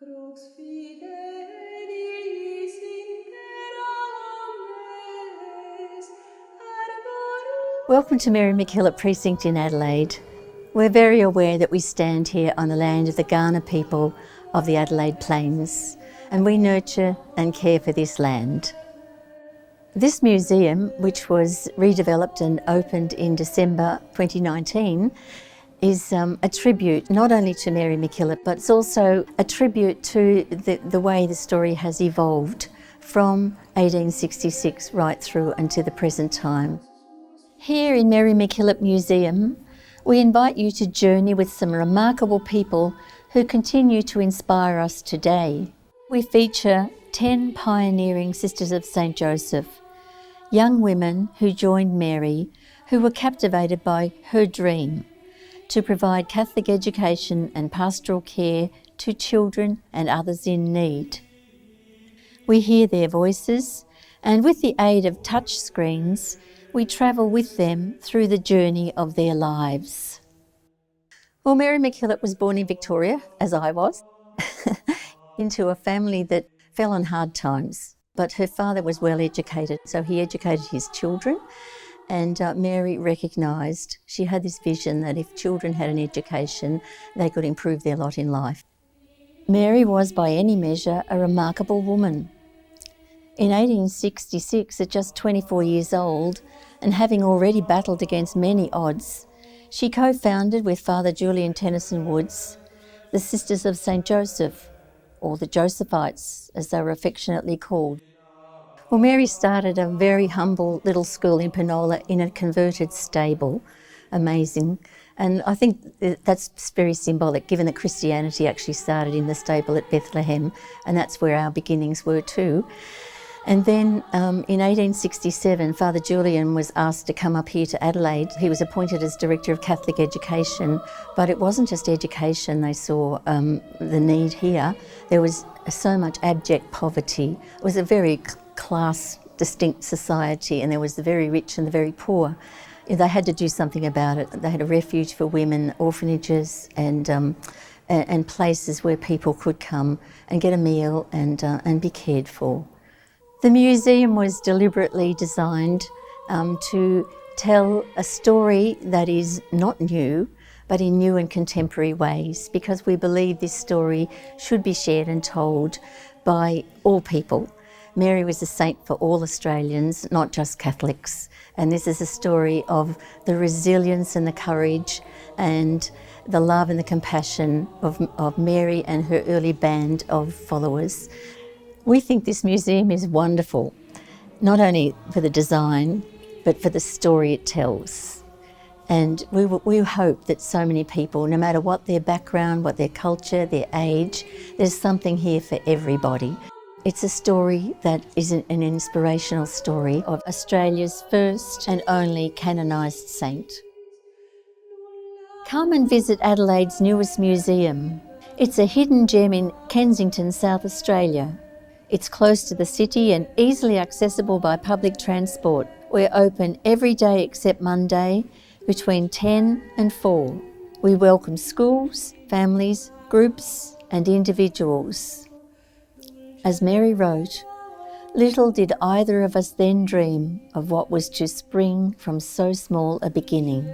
Crux fidelis inter omnes arborum. Welcome to Mary MacKillop Precinct in Adelaide. We're very aware that we stand here on the land of the Kaurna people of the Adelaide Plains, and we nurture and care for this land. This museum, which was redeveloped and opened in December 2019, is a tribute not only to Mary MacKillop, but it's also a tribute to the way the story has evolved from 1866 right through until the present time. Here in Mary MacKillop Museum, we invite you to journey with some remarkable people who continue to inspire us today. We feature 10 pioneering Sisters of St. Joseph, young women who joined Mary, who were captivated by her dream to provide Catholic education and pastoral care to children and others in need. We hear their voices, and with the aid of touch screens, we travel with them through the journey of their lives. Well, Mary MacKillop was born in Victoria, as I was, into a family that fell on hard times. But her father was well educated, so he educated his children. And Mary recognised, she had this vision that if children had an education, they could improve their lot in life. Mary was, by any measure, a remarkable woman. In 1866, at just 24 years old, and having already battled against many odds, she co-founded with Father Julian Tennyson Woods the Sisters of St. Joseph, or the Josephites, as they were affectionately called. Well, Mary started a very humble little school in Penola in a converted stable. Amazing. And I think that's very symbolic, given that Christianity actually started in the stable at Bethlehem, and that's where our beginnings were too. And then in 1867, Father Julian was asked to come up here to Adelaide. He was appointed as Director of Catholic Education, but it wasn't just education they saw the need here. There was so much abject poverty. It was a very class distinct society, and there was the very rich and the very poor. They had to do something about it. They had a refuge for women, orphanages, and places where people could come and get a meal and be cared for. The museum was deliberately designed to tell a story that is not new, but in new and contemporary ways, because we believe this story should be shared and told by all people. Mary was a saint for all Australians, not just Catholics. And this is a story of the resilience and the courage and the love and the compassion of Mary and her early band of followers. We think this museum is wonderful, not only for the design, but for the story it tells. And we hope that so many people, no matter what their background, what their culture, their age, there's something here for everybody. It's a story that is an inspirational story of Australia's first and only canonised saint. Come and visit Adelaide's newest museum. It's a hidden gem in Kensington, South Australia. It's close to the city and easily accessible by public transport. We're open every day except Monday between 10 and 4. We welcome schools, families, groups and individuals. As Mary wrote, "Little did either of us then dream of what was to spring from so small a beginning."